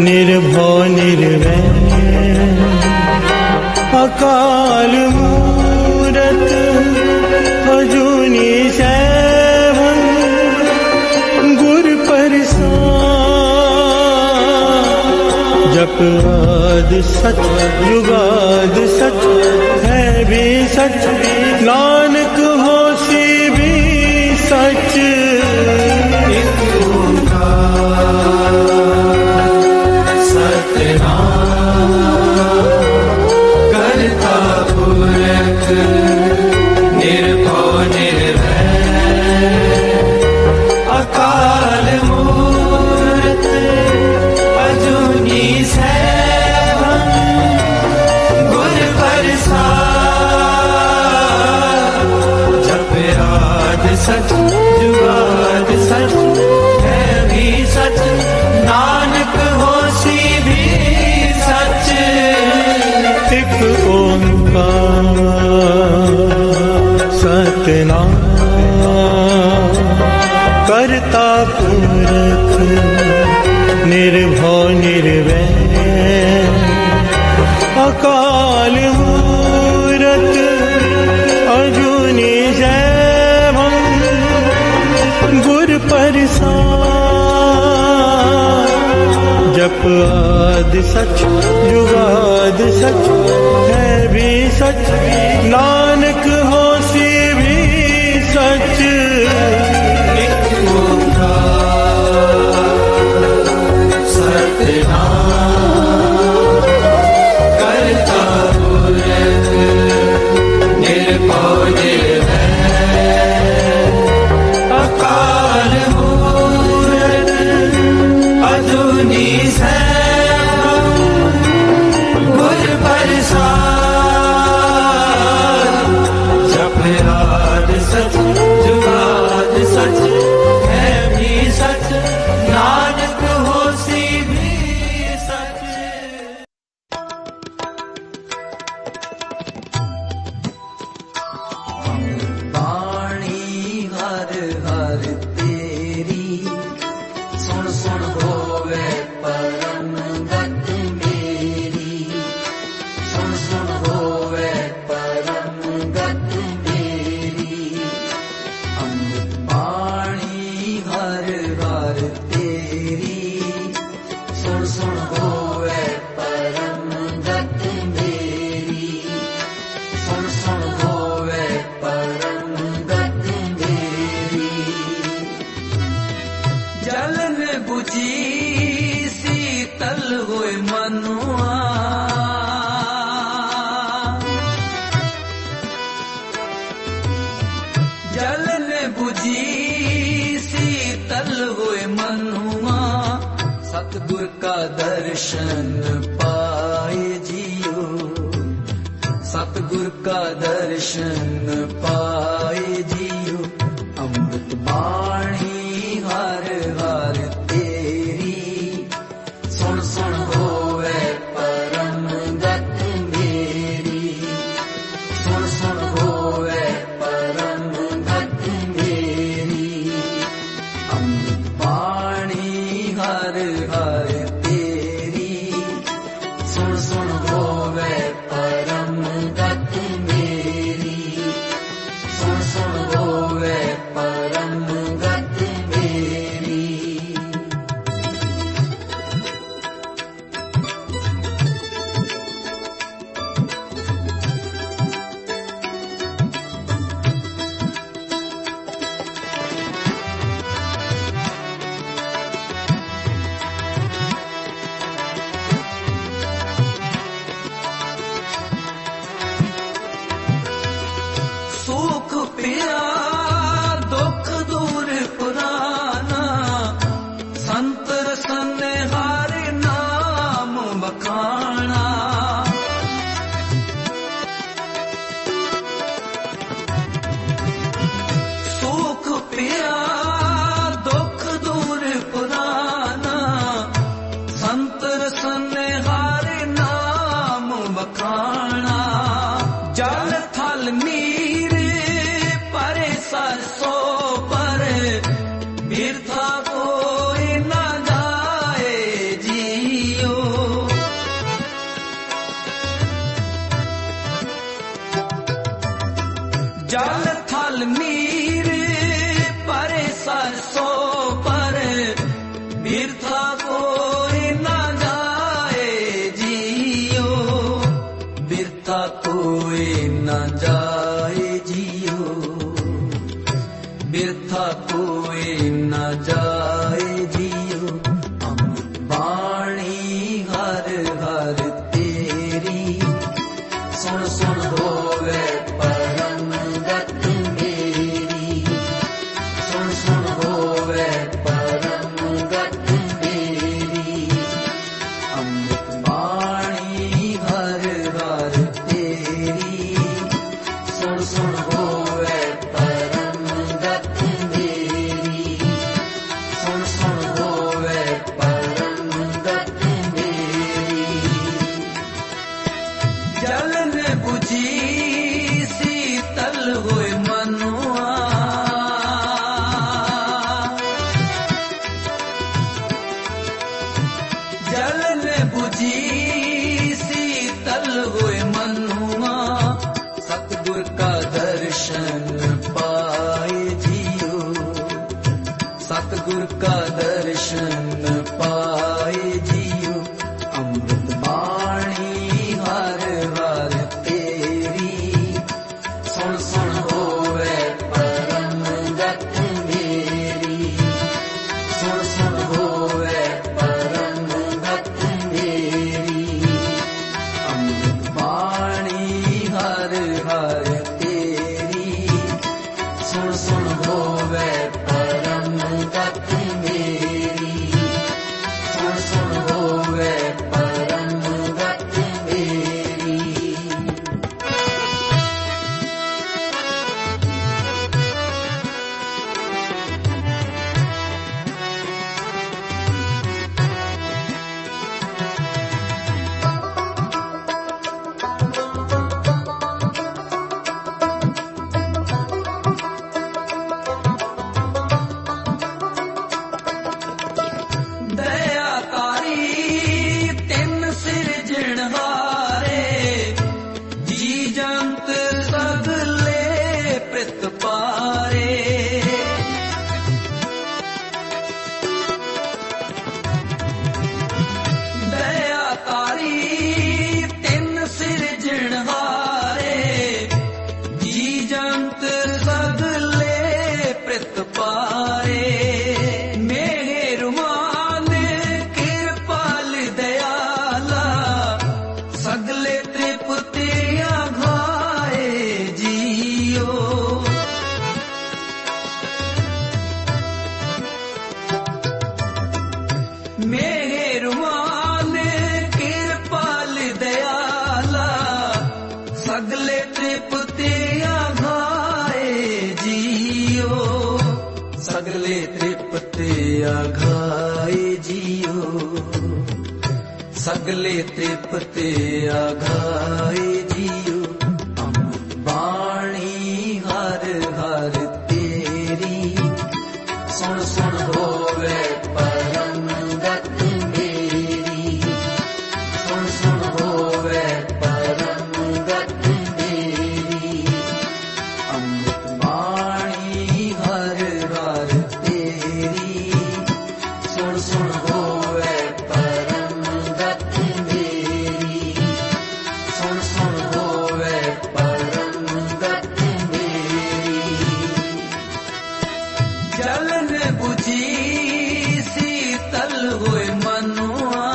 निर्भय निर्वैर अकाल मूरत अजूनी सैभं गुर प्रसाद। जप आदि सच जुगाद सच है भी सच, नानक होसी भी सच। सच जुगाद सच है भी सच, नानक होसी भी सच। एक ओंकार सतनाम करता पुरख निर्भय निर्वैर अकाल मूरत अजूनी सैभं गुर प्रसाद। जप आदि सच जुगाद सच है भी सच, नानक होसी भी सच। सतगुर का दर्शन पाए जियो, सतगुर का दर्शन पाए जियो। अमृत बाणी हर हर तेरी, सुन सुन होवे परम गत मेरी, सुन सुन होवे परम गत मेरी। अमृत बाणी हर हर तेरी, सुन सुन होवे परम गत मेरी, सुन सुन होवे परम गत मेरी। कोई न जाए जियो, बिरथा कोई न जाए जियो। अमृत बाणी हर हर तेरी, सुन सुन होवे परम गत मेरी, सुन सुन होवे परम गत मेरी। अमृत बाणी हर हर तेरी, सुन सुन होवे परम गत मेरी, सुन सुन होवे परम गत मेरी। जलन बुझी शीतल होए मनुआ, जलन बुझी शीतल होए मनुआ। सतगुर का दर्शन पाए जियो, सतगुर का दर्शन पाए जियो। अमृत बाणी हर हर तेरी, सुन सुन होवे परम गत मेरी, सुन सुन होवे परम गत मेरी। अमृत बाणी हर हर तेरी, सुन सुन होवे परम गत मेरी, सुन सुन होवे परम गत मेरी। दयाकारी तिन सिरजणहारे, जी जंत सगले प्रित पारे। दयाकारी तिन सिरजणहारे, जी जंत सगले प्रित पारे। मेहरबान कृपाल दयाला, सगले तृप्तिया घाए जियो। मेहरबान कृपाल दयाला, सगले तृप्तिया घाए जियो। सगले तृप्तिया घाए जियो, सगले तृप्तिया घाए जियो। अमृत बाणी हर हर तेरी, सुन सुन होवे परम गत मेरी, सुन सुन होवे परम गत मेरी। अमृत बाणी हर हर तेरी, सुन सुन होवे परम गत मेरी, सुन सुन होवे परम गत मेरी। जलन बुझी शीतल होए मनुआ,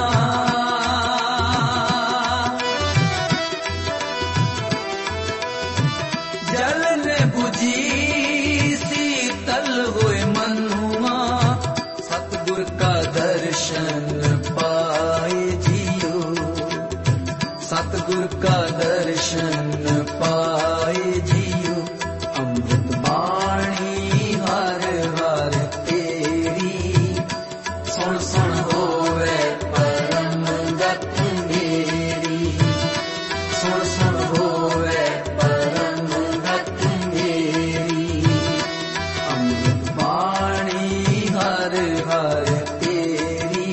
जलन बुझी शीतल होए मनुआ। सतगुर का दर्शन पाए जियो, सतगुर का दर्शन पाए जियो। अमृत बाणी हर हर तेरी, सुन सुन होवे परम गत मेरी, सुन सुन होवे परम गत मेरी। अमृत बाणी हर हर तेरी,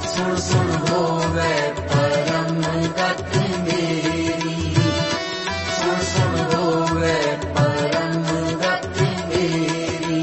सुन सुन होवे परम गत मेरी, सुन सुन होवे परम गत मेरी।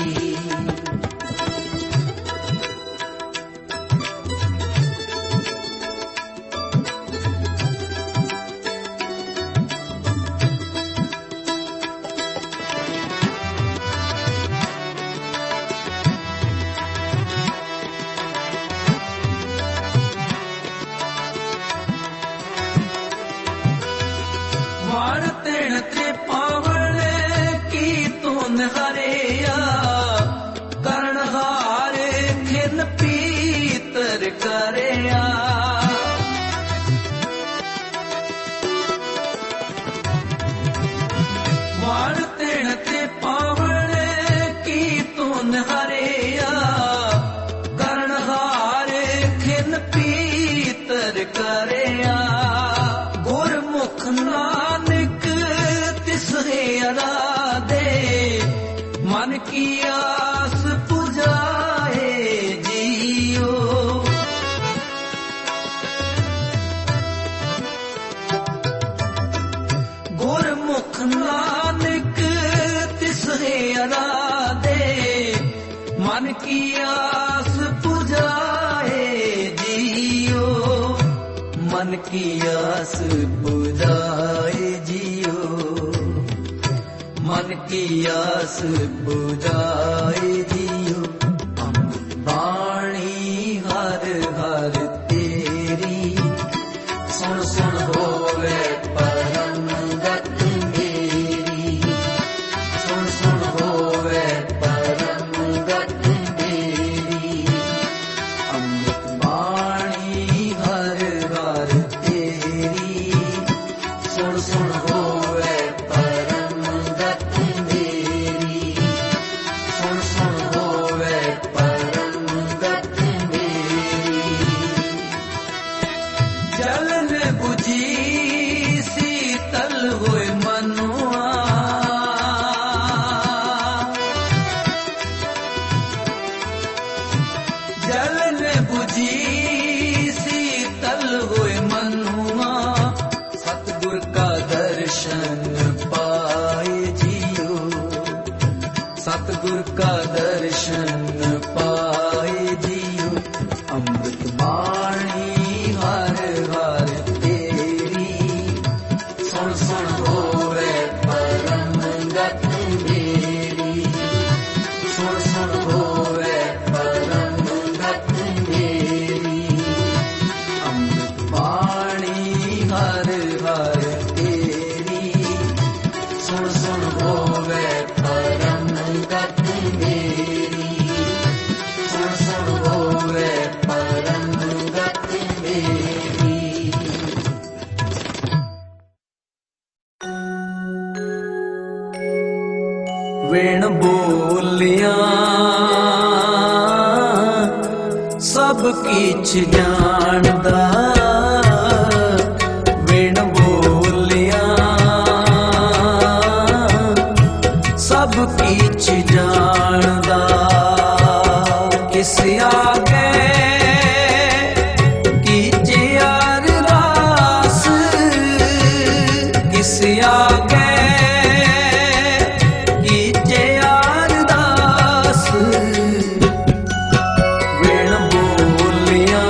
ਨਿਹਾਰਿਆ ਕਰਨ ਹਾਰ ਖਿਨ ਪੀਤਰ ਕਰਿਆ ਵਾਰ ਤਿਣ ਤੇ ਪਾਵਣ ਕੀ ਤੂੰ ਨਿਹਾਰਿਆ ਕਰਨ ਹਾਰ ਖਿਨ ਪੀਤਰ ਕਰਿਆ ਗੁਰਮੁਖ ਨਾਨਕ ਤਿਸ ਹੇਰਾ ਦੇ ਮਨ ਕੀ ਆਸ ਪੁਜਾਏ ਜੀਓ ਗੁਰਮੁਖ ਨਾਨਕ ਤਿਸ ਹੇਰਾ ਦੇ ਮਨ ਕੀ ਆਸ ਪੁਜਾਏ ਜੀਓ ਮਨ ਕੀ ਆਸ ਪੁਜਾਏ ਜੀਓ ਮਨ ਕੀ ਆਸ ਪੁਜਾਏ ਜੀਓ ਅੰਮ੍ਰਿਤ ਬਾਣੀ ਹਰ ਹਰ ਤੇਰੀ ਸੁਣ ਸੁਣ ਹੋਵੇ ਪਰਮ ਗਤ ਮੇਰੀ ਸੁਣ ਸੁਣ ਹੋਵੇ ਪਰਮ ਗਤ ਮੇਰੀ ਅੰਮ੍ਰਿਤ ਬਾਣੀ ਹਰ ਹਰ ਤੇਰੀ ਸੁਣ ਸੁਣ ਹੋਵੇ ਪਰਮ ਗਤ ਮੇਰੀ ਸੁਣ ਸੁਣ ਹੋਵੇ ਪਰਮ ਗਤ ਮੇਰੀ ਜਲਨ ਬੁਝੀ ਸੀਤਲ ਹੋਏ ਮਨੁਆ ਜਲਨ ਬੁਝੀ ਸੀਤਲ ਹੋਏ ਮਨੁਆ ਸਤਿਗੁਰ ਕਾ ਦਰਸ਼ਨ ਪਾਏ ਜੀਓ ਸਤਿਗੁਰ ਕਾ ਦਰਸ਼ਨ ਪਾਏ ਜੀਓ ਅੰਮ੍ਰਿਤ ਬਾਣੀ ਹਰ ਹਰ ਤੇਰੀ ਸੁਣ ਸੁਣ ਹੋਵੇ ਪਰਮ ਗਤ ਮੇਰੀ ਸੁਣ ਸੁਣ ਹੋਵੇ ਪਰਮ ਗਤ ਮੇਰੀ ਅੰਮ੍ਰਿਤ ਬਾਣੀ ਹਰ ਹਰ ਤੇਰੀ ਸੁਣ ਸੁਣ ਹੋਵੇ ਪਰਮ ਗਤ ਮੇਰੀ ਸੁਣ ਸੁਣ ਹੋਵੇ ਪਰਮ ਗਤ ਮੇਰੀ ਵੇਣ ਬੋਲਿਆ ਸਭ ਕਿਛ ਜਾਣਦਾ ਵੇਣ ਬੋਲਿਆ ਸਭ ਕਿਛ ਜਾਣਦਾ ਕਿਸ ਆਗੇ ਕੀਜੇ ਅਰਦਾਸ ਕਿਸ ਆਗੇ ਕੀਜੇ ਅਰਦਾਸ ਵੇਣ ਬੋਲਿਆ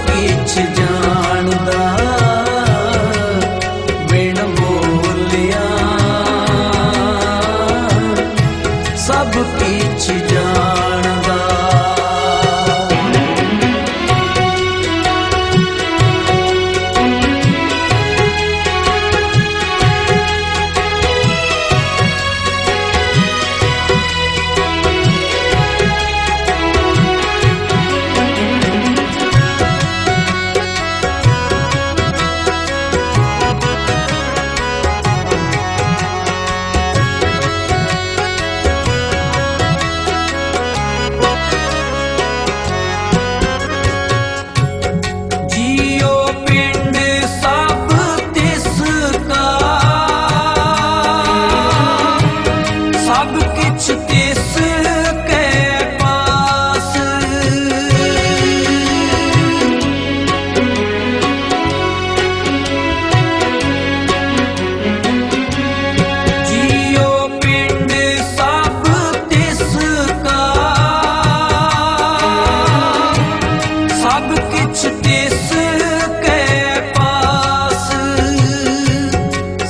किछ जानदा बिन बोलिया सब किछ जानदा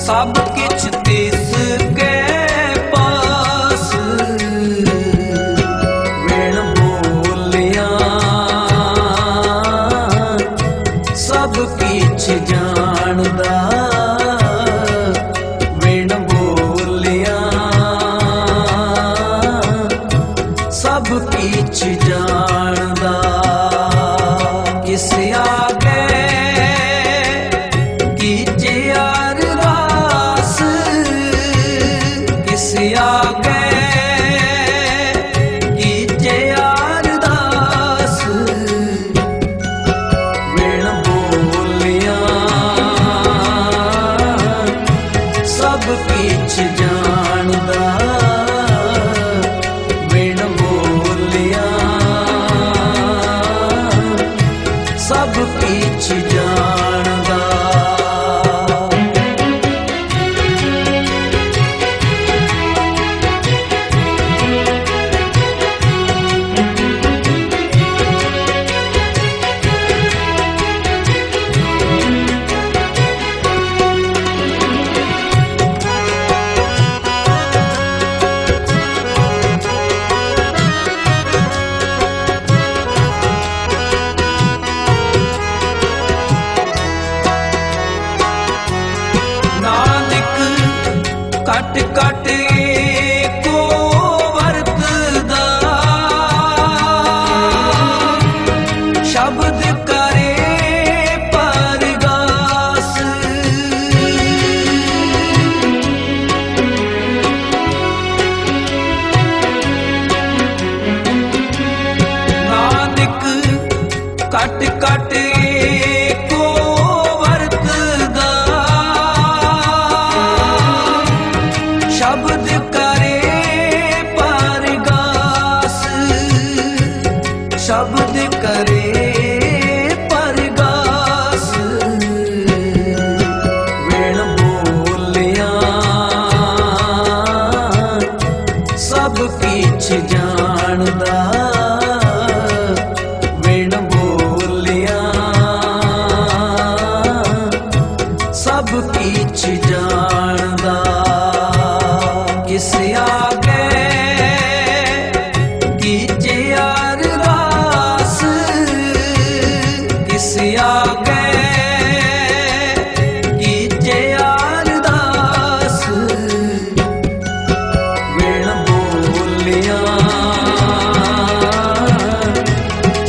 सब किछ तिस के पास बिन बोलिया सब किछ जानदा बिन बोलिया सब किछ जानदा किस आगे कीजे अरदास किस आगे कीजे अरदास बिन बोलिया सब किछ जानदा बिन बोलिया सब किछ जानदा कट कट को वरतदा शब्द करे परगास नानक कट कट को वरतदा शब्द करे परगास शब्द करे परगास बिन बोलिया सब किछ जानदा बिन बोलिया सब किछ जानदा किस आगे कीजे अरदास किस आगे कीजे अरदास बिन बोलिया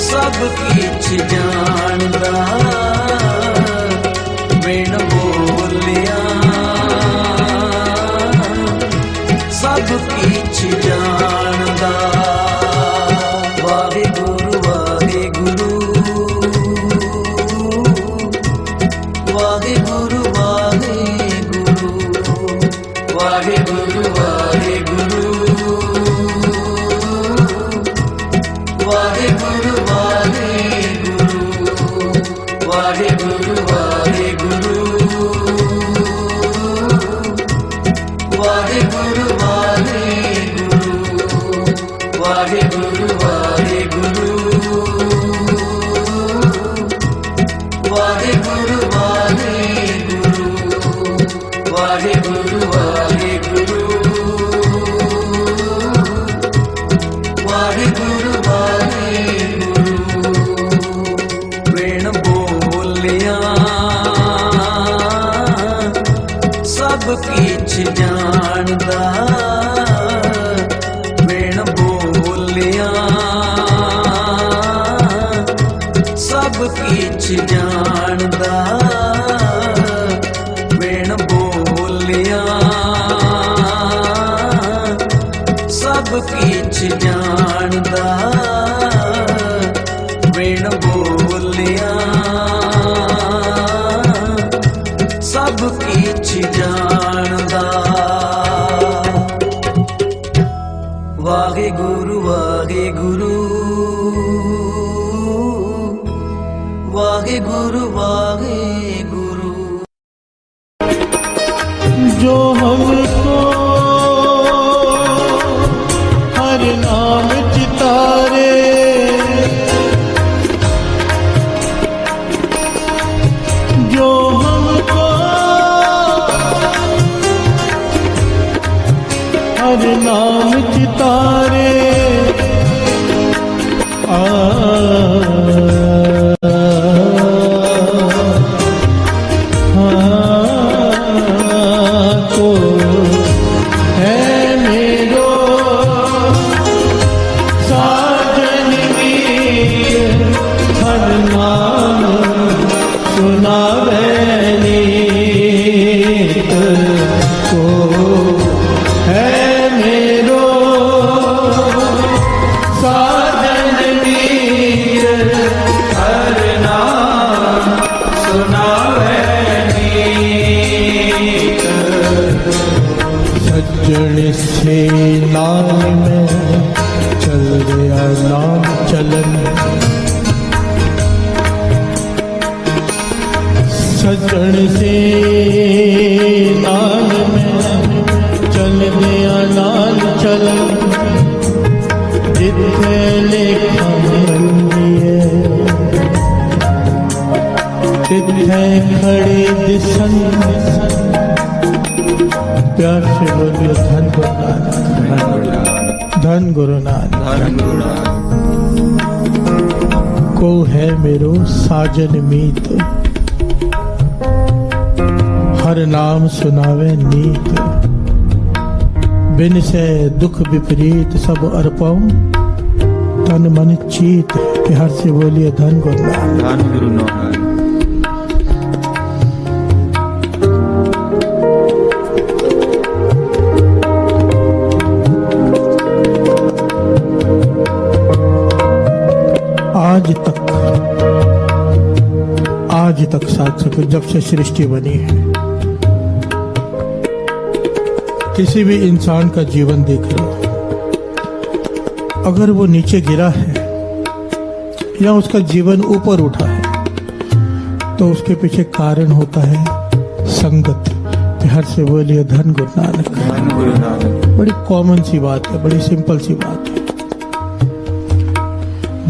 सब किछ जानदा बिन बोलिया सब किछ जानदा वाहेगुरु वाहेगुरु वाहेगुरु वाहेगुरु वाहेगुरु वाहेगुरु वाहेगुरु वाहेगुरु वाहेगुरु कीच जानदा बिन बोलिया सब कीच जानदा बिन बोलिया सब कीच जानदा वाहे गुरु वाहे गुरु वाहे गुरु वाहे गुरु जो हमको हर नाम चितारे जो हमको हर नाम चितारे तो है मेरो साजन मीत हर नाम सुनावे नीत तो है मेरो साजन मीत हर नाम सुनावे नीत सज्जन से नाम में चल गया नाम चलन सज्जन से नाम में चल गया नाम चलन जिथे लेखा मंदिए तिथे खड़े दिसन प्यार से बोलिए धन गुरु नानक धन गुरु नानक को है मेरो साजन मीत हर नाम सुनावे नीत बिन से दुख विपरीत सब अर्पम तन मन चीत प्यार से बोलिए धन गुरु नानक धन गुरु नानक आज तक साथ सके जब से सृष्टि बनी है किसी भी इंसान का जीवन देख लो अगर वो नीचे गिरा है या उसका जीवन ऊपर उठा है तो उसके पीछे कारण होता है संगत प्यार से बोलिए धन गुरु नानक धन गुरु नानक बड़ी कॉमन सी बात है बड़ी सिंपल सी बात है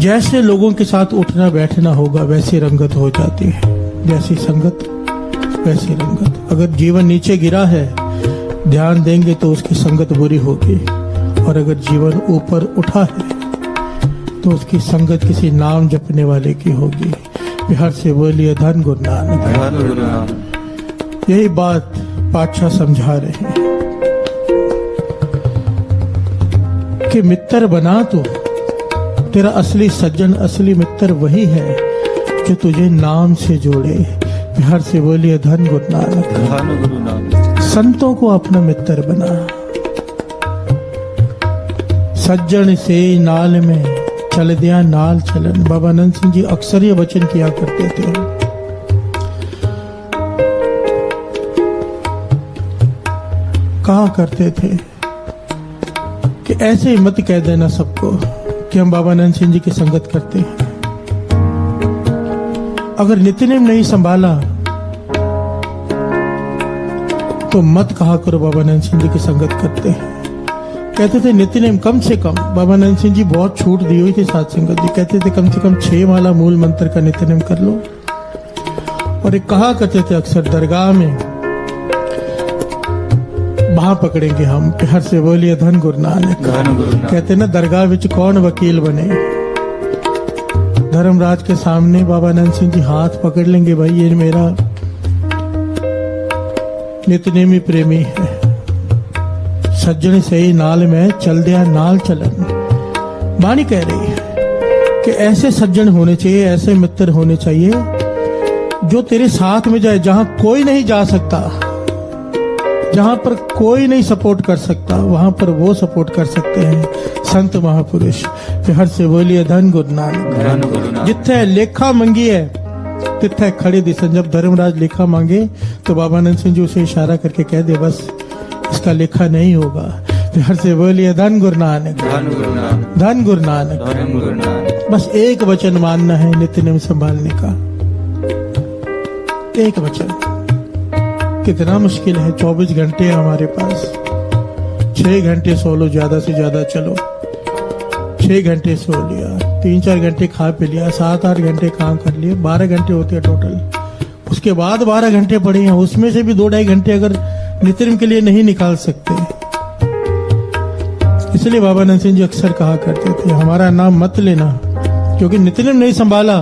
जैसे लोगों के साथ उठना बैठना होगा वैसी रंगत हो जाती है जैसी संगत वैसी रंगत अगर जीवन नीचे गिरा है ध्यान देंगे तो उसकी संगत बुरी होगी और अगर जीवन ऊपर उठा है तो उसकी संगत किसी नाम जपने वाले की होगी प्यार से बोलिए धन गुरु नानक धन गुरु नानक यही बात पातशाह समझा रहे हैं कि मित्र बना तो तेरा असली सज्जन असली मित्र वही है जो तुझे नाम से जोड़े प्यार से बोलिए धन गुरु नानक धन गुरु नानक संतों को अपना मित्र बना सज्जन से नाल में चल दिया नाल चलन बाबा आनंद सिंह जी अक्सर ये वचन किया करते थे कहा करते थे कि ऐसे ही मत कह देना सबको कि हम बाबा आनंद सिंह जी की संगत करते हैं अगर नित्यनेम नहीं संभाला तो मत कहा करो बाबा आनंद सिंह जी की संगत करते हैं कहते थे नित्यनेम कम से कम बाबा आनंद सिंह जी बहुत छूट दी हुई थी साथ संगत जी कहते थे कम से कम 6 माला मूल मंत्र का नित्यनेम कर लो और एक कहा करते थे अक्सर दरगाह में वहां पकड़ेंगे हम प्यार से बोलिए धन गुरु नानक कहते ना दरगाह विच कौन वकील बने धर्मराज के सामने बाबा आनंद सिंह जी हाथ पकड़ लेंगे भाई ये मेरा नित्यनेमी प्रेमी है सज्जन सही नाल में चल दिया नाल चलन बानी कह रही है कि ऐसे सज्जन होने चाहिए, ऐसे मित्र होने चाहिए जो तेरे साथ में जाए, जहां कोई नहीं जा सकता, जहां पर कोई नहीं सपोर्ट कर सकता, वहां पर वो सपोर्ट कर सकते हैं संत महापुरुष। फिर से बोलिए धन गुरु नानक। जिथे लेखा मंगी है तिथे खड़े दिसन। जब धर्मराज लेखा मांगे तो बाबा नंद सिंह जी उसे इशारा करके कह दे बस इसका लेखा नहीं होगा। फिर से बोलिए धन गुरु नानक, धन गुरु नानक। बस एक वचन मानना है नित्य नियम संभालने का, एक वचन। कितना मुश्किल है, 24 घंटे है हमारे पास। 6 घंटे सो लो, ज्यादा से ज्यादा चलो 6 घंटे सो लिया, 3-4 घंटे खा पी लिया, 7-8 घंटे काम कर लिए, 12 घंटे होते हैं टोटल। उसके बाद 12 घंटे पड़े हैं, उसमें से भी 2-2.5 घंटे अगर नित्य के लिए नहीं निकाल सकते। इसलिए बाबा नंद सिंह जी अक्सर कहा करते थे हमारा नाम मत लेना, क्योंकि नित्य नहीं संभाला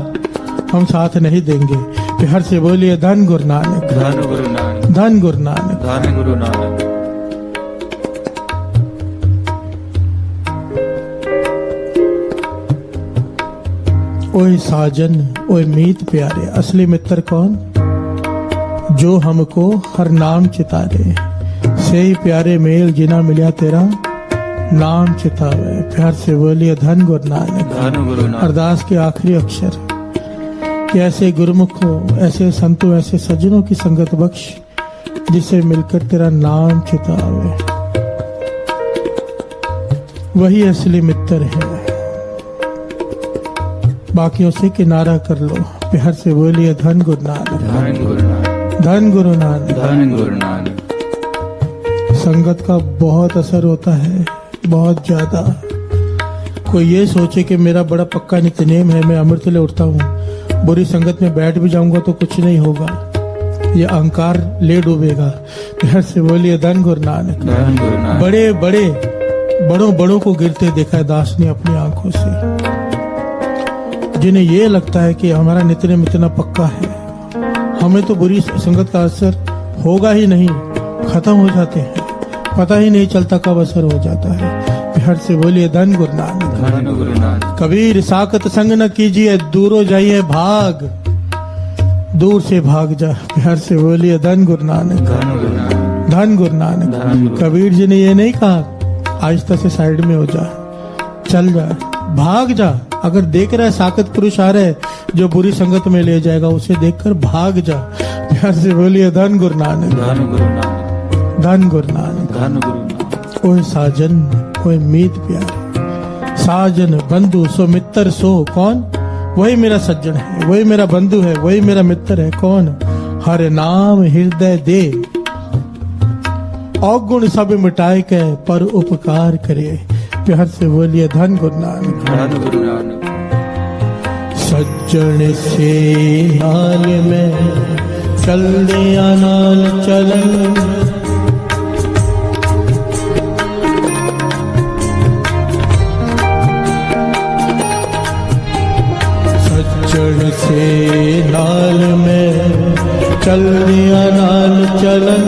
हम साथ नहीं देंगे। बिहार से बोलिए धन गुरु नानक, धन गुरु नानक, धन गुरु नानक, धन गुरु नानक। ओए साजन ओए मीत प्यारे, असली मित्र कौन? जो हमको हर नाम चितारे, से ही प्यारे मेल जिना मिलिया तेरा नाम चितावे। प्यार से बोलिए धन गुरु नानक, धन गुरु नानक। अरदास के आखिरी अक्षर कि ऐसे गुरुमुख हो, ऐसे संतों, ऐसे सज्जनों की संगत बख्श जिसे मिलकर तेरा नाम चितावे। वही असली मित्र है। बाकियों से किनारा कर लो। प्यार से बोलिए धन गुरु नानक, धन गुरु नानक, धन गुरु नानक, धन गुरु नानक। संगत का बहुत असर होता है, बहुत ज्यादा। कोई ये सोचे कि मेरा बड़ा पक्का नित्यनेम है, मैं अमृत ले उठता हूँ, बुरी संगत में बैठ भी जाऊंगा तो कुछ नहीं होगा, ये अहंकार ले डूबेगा। प्यार से बोलिए धन गुरु नानक, धन गुरु नानक। बड़े बड़े बड़ों बड़ों को गिरते देखा है दास ने अपनी आंखों से, जिन्हें ये लगता है कि हमारा नित्यनेम इतना पक्का है, हमें तो बुरी संगत का असर होगा ही नहीं, खत्म हो जाते हैं, पता ही नहीं चलता कब असर हो जाता है। प्यार से बोलिए धन गुरु नानक, धन गुरु नानक। कबीर साकत संग न कीजिए, दूरो जाइए भाग, दूर से भाग जा। प्यार से बोलिए धन गुरु नानक, धन गुरु नानक, धन गुरु नानक। धन गुरु। कबीर जी ने ये नहीं कहा आहिस्ता से साइड में हो जा, चल जा, भाग जा। अगर देख रहा है साकत पुरुष आ रहा है जो बुरी संगत में ले जाएगा, उसे देखकर भाग जा। प्यार से बोलिए धन गुरु नानक, धन गुरु नानक, धन गुरु नानक। धन गुरु नानक। ओए साजन ओए मीत प्यारे, साजन बंधु सो मित्र सो कौन? वही मेरा सज्जन है, वही मेरा बंधु है, वही मेरा मित्र है। कौन? हर नाम हृदय दे, अवगुण सब मिटाए के पर उपकार करे। प्यार से बोलिए धन गुरु नानक, धन गुरु नानक। सज्जन से नाल में चल दिया नाल चलन, सज्जन से नाल में चल दिया नाल चलन,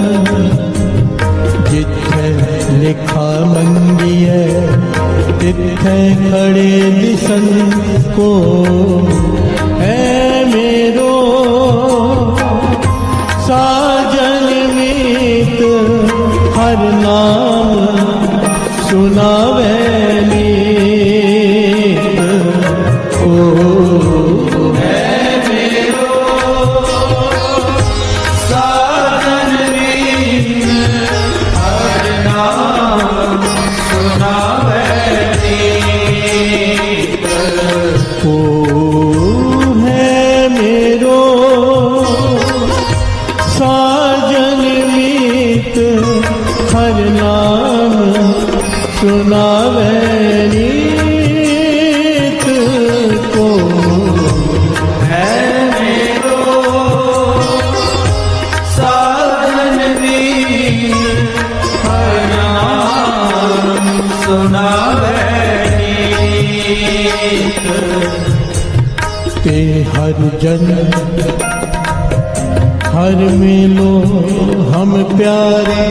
जिथे लिखा मंगी है तिथे खड़े दिसन को है मेरो साजन मीत, हर नाम सुनावे नीत को है मेरो साजन मीत, हर नाम सुनावे नीत को है मेरो साजन मीत, हर नाम सुनावे नीत को है मेरो साजन मीत, हर नाम सुनावे नीत। ते हर जन हर मिलो हम प्यारे,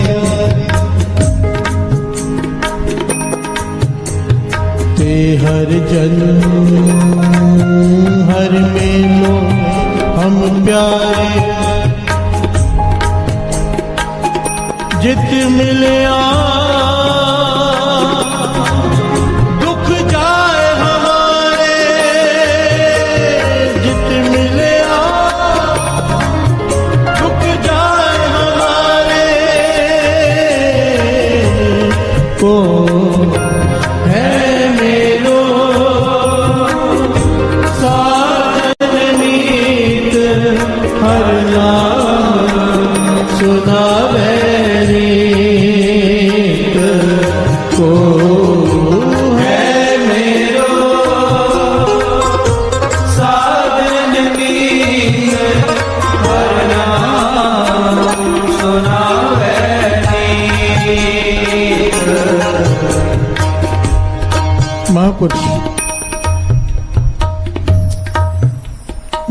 ते हर जन हर मेलो हम प्यारे, जित मिले दुख जाए हमारे, जित मिले दुख जाए हमारे, को है मेरो साधन नीत, हर नाम सुनावे को है मेरो साधन नीत, हर नाम सुनावे नीत। महापुरुष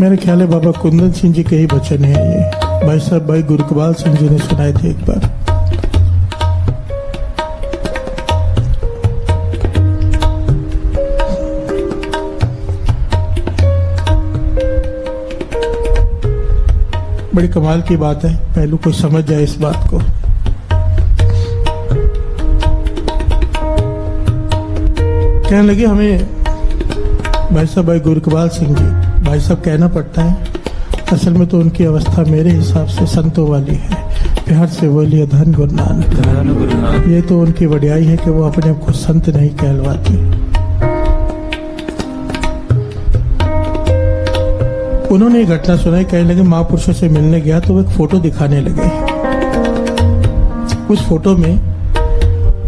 मेरे ख्याल है बाबा कुंदन सिंह जी के ही वचन है ये। भाई साहब भाई गुरुकबाल सिंह जी ने सुनाए थे एक बार। बड़ी कमाल की बात है, पहलू कोई समझ जाए इस बात को। कहने लगे हमें भाई साहब भाई गुरुकबाल सिंह जी, भाई साहब कहना पड़ता है, असल में तो उनकी अवस्था मेरे हिसाब से संतों वाली है। प्यार से बोलिए धन गुरु नानक। ये तो उनकी वडियाई है कि वो अपने आप को संत नहीं कहलवाते। उन्होंने एक घटना सुनाई, कहने लगे महापुरुषों से मिलने गया तो वो एक फोटो दिखाने लगे। उस फोटो में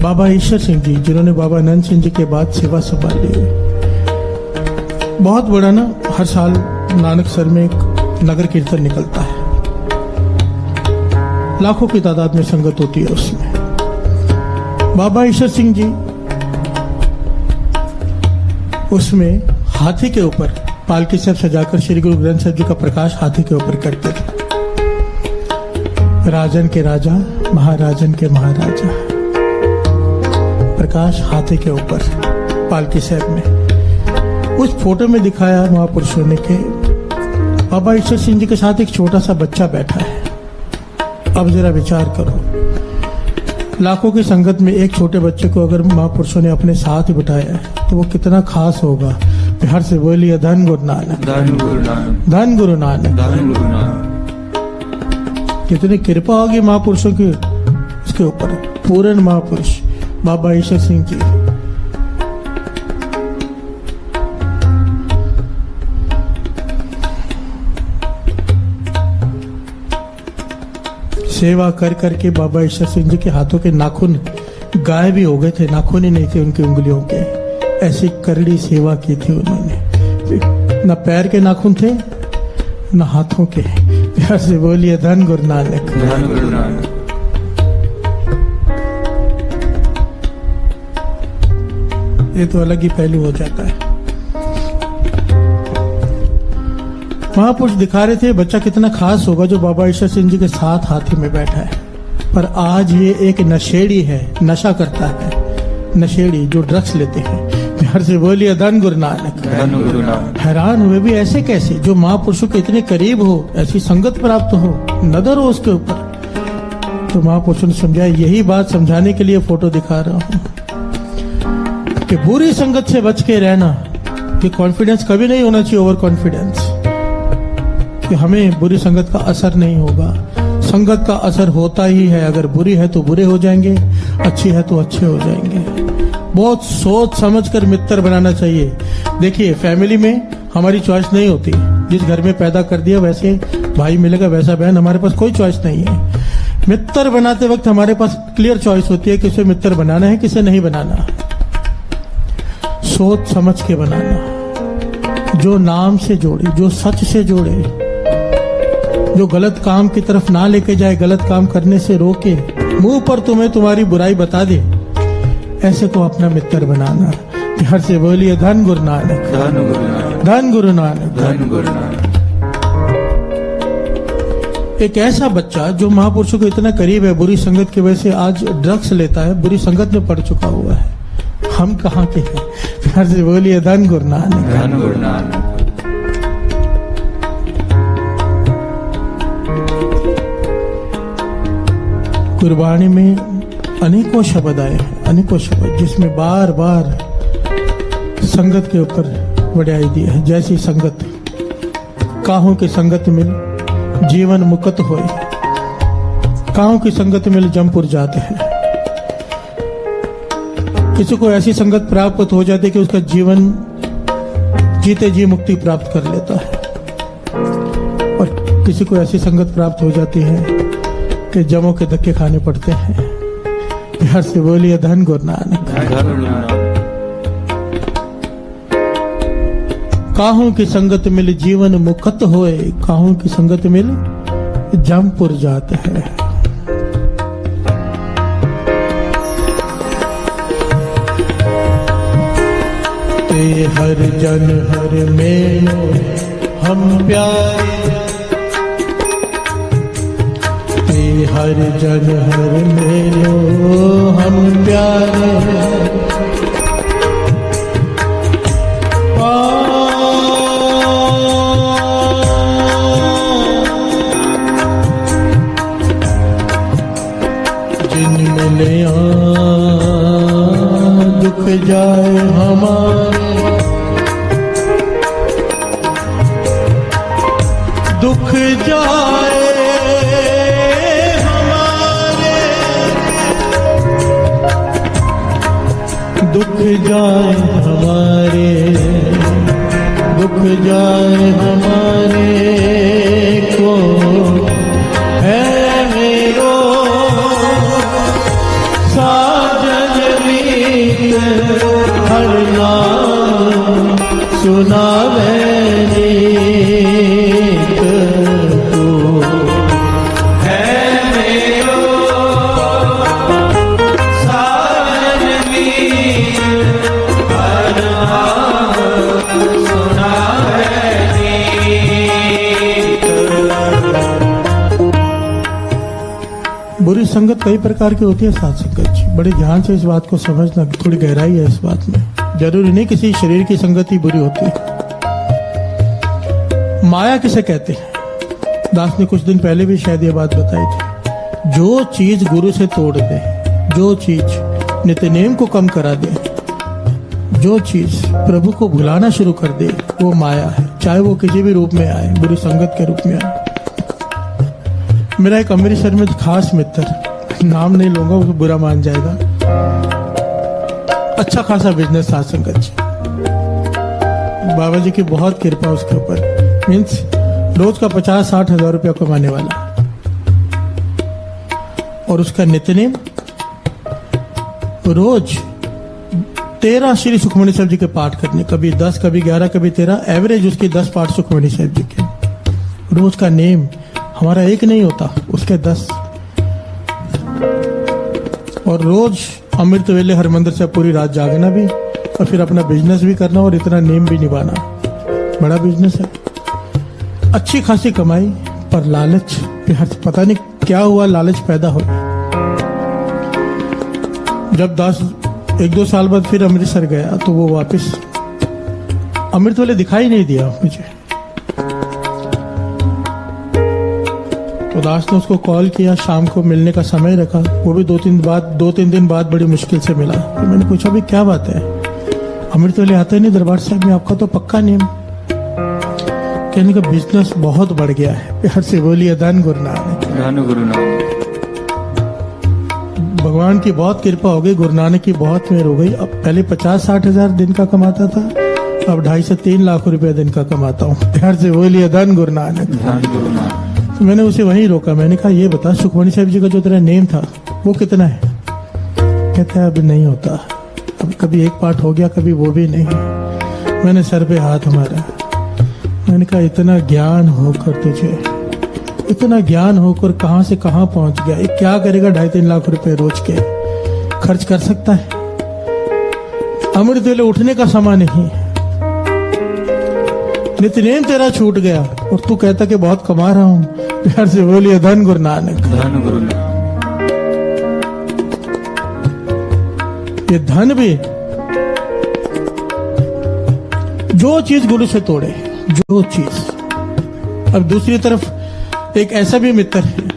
बाबा ईश्वर सिंह जी, जिन्होंने बाबा आनंद सिंह जी के बाद सेवा संभाली है, बहुत बड़ा ना, हर साल नानकसर में एक नगर कीर्तन निकलता है, लाखों की तादाद में संगत होती है उसमें। बाबा ईश्वर सिंह जी उसमें हाथी के ऊपर पालकी साहब सजाकर श्री गुरु ग्रंथ साहब जी का प्रकाश हाथी के ऊपर करते थे। राजन के राजा महाराजन के महाराजा, प्रकाश हाथी के ऊपर पालकी साहब में। उस फोटो में दिखाया महापुरुषों ने कि बाबा ईश्वर सिंह जी के साथ एक छोटा सा बच्चा बैठा है। अब जरा विचार करो, लाखों की संगत में एक छोटे बच्चे को अगर महापुरुषों ने अपने साथ बिठाया है तो वो कितना खास होगा। प्यार से बोलिए धन गुरु नानक, धन गुरु नानक, धन गुरु नानक, धन गुरु नानक। कितनी कृपा होगी महापुरुषों की उसके ऊपर। पूर्ण महापुरुष बाबा ईश्वर सिंह जी, सेवा कर करके बाबा ईश्वर सिंह जी के हाथों के नाखून गायब भी हो गए थे, नाखून ही नहीं थे उनकी उंगलियों के। ऐसी करड़ी सेवा की थी उन्होंने, न पैर के नाखून थे न हाथों के। प्यार से बोलिए धन गुरु नानक, धन गुरु नानक। ये तो अलग ही पहलू हो जाता है। महापुरुष दिखा रहे थे बच्चा कितना खास होगा जो बाबा ईश्वर सिंह जी के साथ हाथी में बैठा है। पर आज ये एक नशेड़ी है, नशा करता है, नशेड़ी जो ड्रग्स लेते हैं। प्यार से बोलिए धन गुरु नानक, धन गुरु नानक। हैरान हुए भी ऐसे कैसे, जो महापुरुषों के इतने करीब हो, ऐसी संगत प्राप्त हो, नजर हो उसके ऊपर। तो महापुरुषों ने समझाया, यही बात समझाने के लिए फोटो दिखा रहा हूं कि बुरी संगत से बच के रहना। ये कॉन्फिडेंस कभी नहीं होना चाहिए, ओवर कॉन्फिडेंस, कि हमें बुरी संगत का असर नहीं होगा। संगत का असर होता ही है, अगर बुरी है तो बुरे हो जाएंगे, अच्छी है तो अच्छे हो जाएंगे। बहुत सोच समझ कर मित्र बनाना चाहिए। देखिए फैमिली में हमारी चॉइस नहीं होती, जिस घर में पैदा कर दिया वैसे भाई मिलेगा, वैसा बहन, हमारे पास कोई चॉइस नहीं है। मित्र बनाते वक्त हमारे पास क्लियर चॉइस होती है, किसे मित्र बनाना है किसे नहीं बनाना। सोच समझ के बनाना, जो नाम से जोड़े, जो सच से जोड़े, जो गलत काम की तरफ ना लेके जाए, गलत काम करने से रोके, मुंह पर तुम्हें तुम्हारी बुराई बता दे, ऐसे को अपना मित्र बनाना। हर से बोलिए धन गुरु नानक, धन गुरु नानक, धन गुरु नानक, धन गुरु नानक। एक ऐसा बच्चा जो महापुरुषों को इतना करीब है, बुरी संगत की वजह से आज ड्रग्स लेता है, बुरी संगत में पड़ चुका हुआ है। हम कहाँ के हैं? प्यार से बोलिए धन गुरु नानक। धन गुरु नानक। गुरबाणी में अनेकों शब्द आए हैं, अनेकों शब्द जिसमें बार बार संगत के ऊपर वड्याई दी है। जैसी संगत काहों की संगत मिल जीवन मुक्त होए, काहों की संगत मिल जमपुर जाते हैं। किसी को ऐसी संगत प्राप्त हो जाती है कि उसका जीवन जीते जी मुक्ति प्राप्त कर लेता है, और किसी को ऐसी संगत प्राप्त हो जाती है कि जमों के धक्के खाने पड़ते हैं। प्यार से बोलिए धन गुरु नानक। धन गुरु नानक। काहों की संगत मिल जीवन मुक्त होए, काहों की संगत मिल जमपुर जात है। ते हर जन हर में हम प्यारे, ते हर जन हर में हम प्यारे। दुख जाए हमारे, दुख जाए हमारे, दुख जाए हमारे, दुख जाए हमारे को है मेरो हर नाम सुनावे नीत तू है मेरो साजन मीत, हर नाम सुनावे नीत। बुरी संगत कई प्रकार की होती है साथ संगत जी, बड़े ध्यान से इस बात को समझना, थोड़ी गहराई है इस बात में। जरूरी नहीं किसी शरीर की संगत ही बुरी होती है। माया किसे कहते हैं? दास ने कुछ दिन पहले भी शायद ये बात बताई थी। जो चीज गुरु से तोड़ दे, जो चीज नित्यनेम को कम करा दे, जो चीज प्रभु को भुलाना शुरू कर दे, वो माया है, चाहे वो किसी भी रूप में आए, बुरी संगत के रूप में आए। मेरा एक अमृतसर में खास मित्र, नाम नहीं लूंगा, वो बुरा मान जाएगा, अच्छा खासा बिजनेस था संगत जी, बाबा जी की बहुत कृपा उसके ऊपर। मीन्स रोज का 50-60 हजार रुपया कमाने वाला, और उसका नित्यनेम रोज 13 श्री सुखमणि साहब जी के पाठ करने, कभी 10, कभी 11, कभी 13, एवरेज उसकी 10 पाठ सुखमणि साहब जी के। रोज का नेम हमारा एक नहीं होता, उसके 10। और रोज अमृत वेले हरमंदिर से पूरी रात जागना भी, और फिर अपना बिजनेस भी करना, और इतना नेम भी निभाना। बड़ा बिजनेस है, अच्छी खासी कमाई, पर लालच, पता नहीं क्या हुआ, लालच पैदा हो। जब 1-2 साल बाद फिर अमृतसर गया तो वो वापस अमृत वेले दिखाई नहीं दिया मुझे। तो दास ने उसको कॉल किया, शाम को मिलने का समय रखा, वो भी 2-3 दिन बाद बड़ी मुश्किल से मिला। तो मैंने पूछा भाई क्या बात है, अमृत वेले आते नहीं दरबार साहब में, आपका तो पक्का नेम। कहने का बिजनेस बहुत बढ़ गया है। प्यार से बोलिए धन गुरु नानक। धन गुरु नानक। भगवान की बहुत कृपा हो गई, गुरु नानक की बहुत मेहर हो गई। अब पहले 50-60 हजार दिन का कमाता था, अब 2.5 से 3 लाख रुपए दिन का कमाता हूँ। प्यार से बोलिए धन गुरु नानक। धन गुरु नानक। तो मैंने उसे वहीं रोका, मैंने कहा ये बता सुखमणि साहब जी का जो तेरा नेम था वो कितना है? कहता है अब नहीं होता, अब कभी एक पाठ हो गया, कभी वो भी नहीं। मैंने सर पे हाथ मारा, मैंने कहा इतना ज्ञान होकर तुझे, इतना ज्ञान होकर कहां से कहां पहुंच गया, ये क्या करेगा? 2.5-3 लाख रुपए रोज के खर्च कर सकता है? अमृत वेले उठने का समय नहीं, नित्यनेम तेरा छूट गया और तू कहता कि बहुत कमा रहा हूं। प्यार से बोलिए धन गुरु नानक। धन गुरु नानक। ये धन भी जो चीज गुरु से तोड़े, जो चीज। अब दूसरी तरफ एक ऐसा भी मित्र है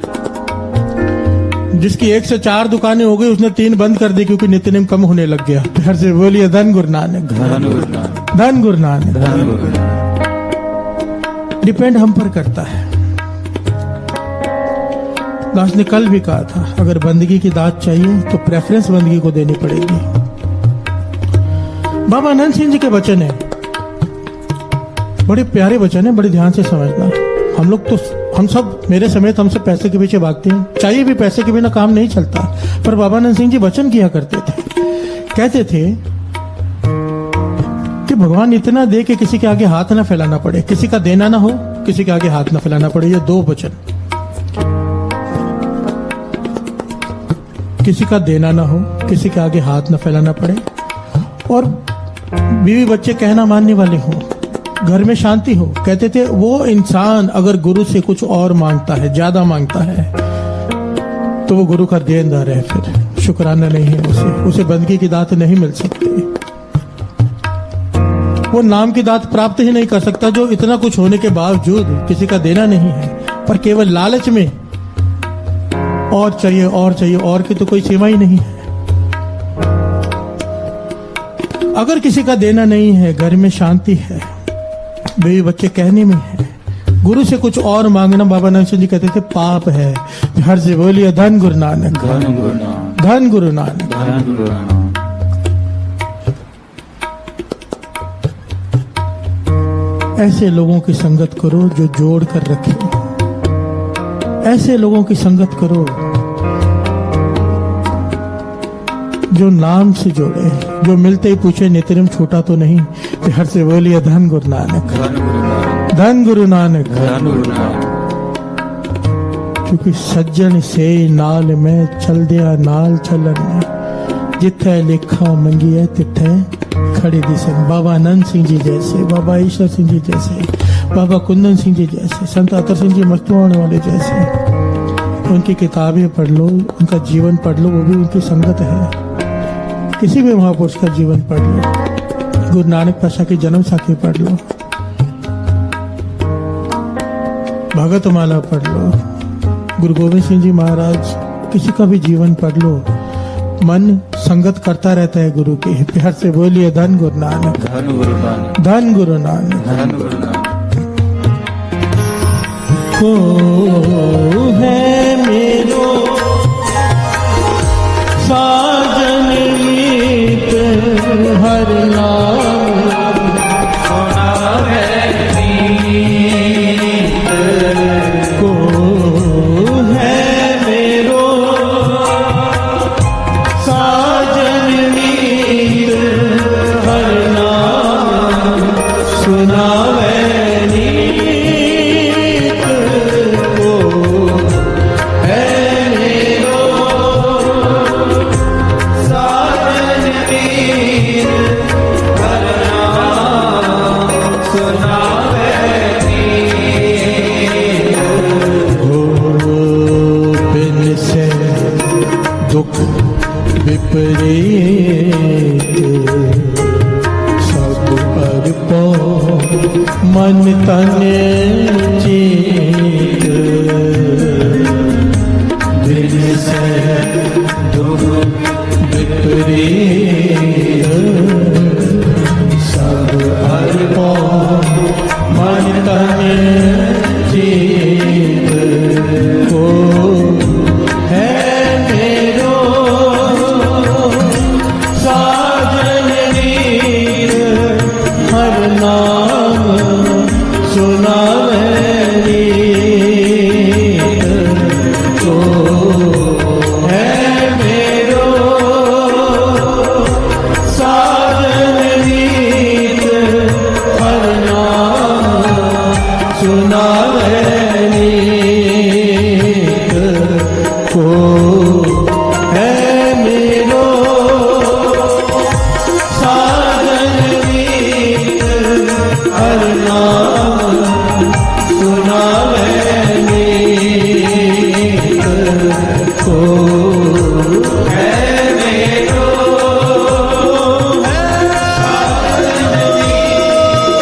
जिसकी 1 से 4 दुकानें हो गई, उसने 3 बंद कर दी क्योंकि नित्यनेम कम होने लग गया। हर से बोलिए धन गुरु नानक, धन गुरु नानक, धन गुरु नानक। धन गुरु नानक। डिपेंड हम पर करता है। दास ने कल भी कहा था, अगर बंदगी की दात चाहिए तो प्रेफरेंस बंदगी को देनी पड़ेगी। बाबा आनंद सिंह जी के वचन है, बड़े प्यारे वचन है, बड़े ध्यान से समझना। हम लोग तो, हम सब, मेरे समेत, हम सब पैसे के पीछे भागते हैं, चाहिए भी, पैसे के बिना काम नहीं चलता। पर बाबा आनंद सिंह जी वचन किया करते थे, कहते थे कि भगवान इतना दे कि किसी के आगे हाथ ना फैलाना पड़े, किसी का देना ना हो, किसी के आगे हाथ ना फैलाना पड़े। ये 2 वचन, किसी का देना ना हो, किसी के आगे हाथ ना फैलाना पड़े, और बीवी बच्चे कहना मानने वाले हो, घर में शांति हो। कहते थे वो इंसान अगर गुरु से कुछ और मांगता है, ज्यादा मांगता है, तो वो गुरु का देनदार है, फिर शुक्राना नहीं है उसे बंदगी की दात नहीं मिल सकती। वो नाम की दात प्राप्त ही नहीं कर सकता जो इतना कुछ होने के बावजूद किसी का देना नहीं है, पर केवल लालच में और चाहिए, और चाहिए, और की तो कोई सीमा ही नहीं है। अगर किसी का देना नहीं है, घर में शांति है, बेबी बच्चे कहने में है, गुरु से कुछ और मांगना, बाबा नानक सिंह जी कहते थे पाप है। हर से बोलिए धन गुरु नानक, धन गुरु नानक, धन गुरु नानक, धन गुरु नानक। ऐसे लोगों की संगत करो जो जोड़ कर रखे, ऐसे लोगों की संगत करो जो नाम से जोड़े, जो मिलते ही पूछे नित्यनेम छूटा तो नहीं। हर से बोलिए धन गुरु नानक, धन गुरु नानक, धन गुरु नानक, धन गुरु नानक। क्योंकि सज्जन से नाल में चल दिया, नाल चलन जिथे लिखा मंगी है तिथे खड़ी दिसे। बाबा आनंद सिंह जी जैसे, बाबा ईश्वर सिंह जी जैसे, बाबा कुंदन सिंह जी जैसे, संत अतर सिंह जी मस्तुआने वाले जैसे, उनकी किताबें पढ़ लो, उनका जीवन पढ़ लो, वो भी उनकी संगत है। किसी भी महापुरुष का जीवन पढ़ लो, गुरु नानक पातशाह की जन्म साखी पढ़ लो, भगत माला पढ़ लो, गुरु गोविंद सिंह जी महाराज, किसी का भी जीवन पढ़ लो, मन संगत करता रहता है गुरु के। प्यार से बोलिए धन गुरु नानक, धन गुरु नानक, धन गुरु नानक। धन गुरु नानक। को है मेरो साजन मीत हर नाम सुनावे मीत। को है मेरो साजन मीत हर नाम सुनावे मीत। को है मेरो साजन मीत हर नाम सुनावे मीत। हो बिन से दुख विपरीत सब अर्पो मन तन चित। बिन से दुख विपरीत सब अर्पो मन तन चित। को है मेरो साजन मीत हर नाम सुनावे मीत। को है मेरो साजन मीत हर नाम सुनावे मीत। को है मेरो साजन मीत हर नाम सुनावे मीत। को है मेरो साजन मीत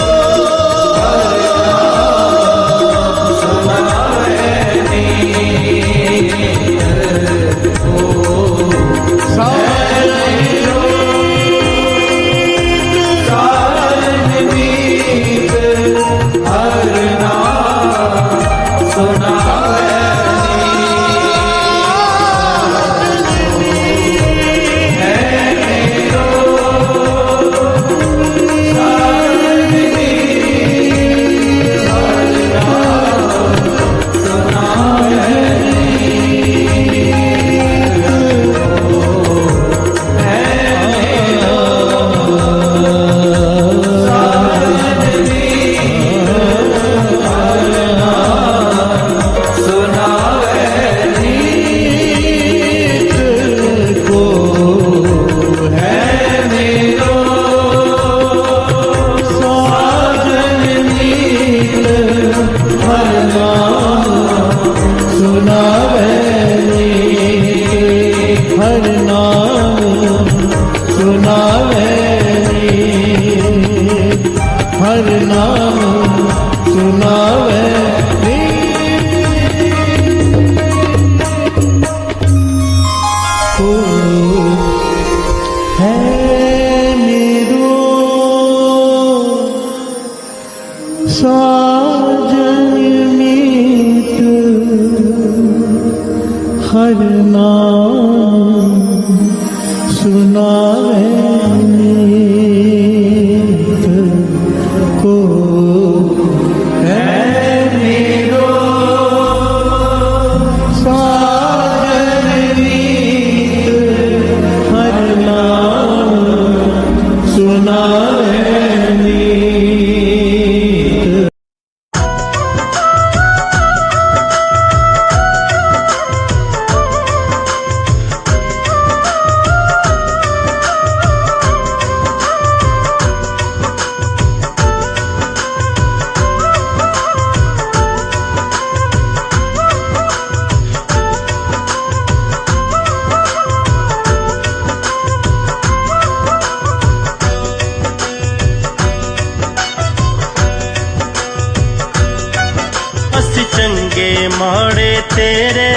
ਅਸੀਂ ਚੰਗੇ ਮਾੜੇ ਤੇਰੇ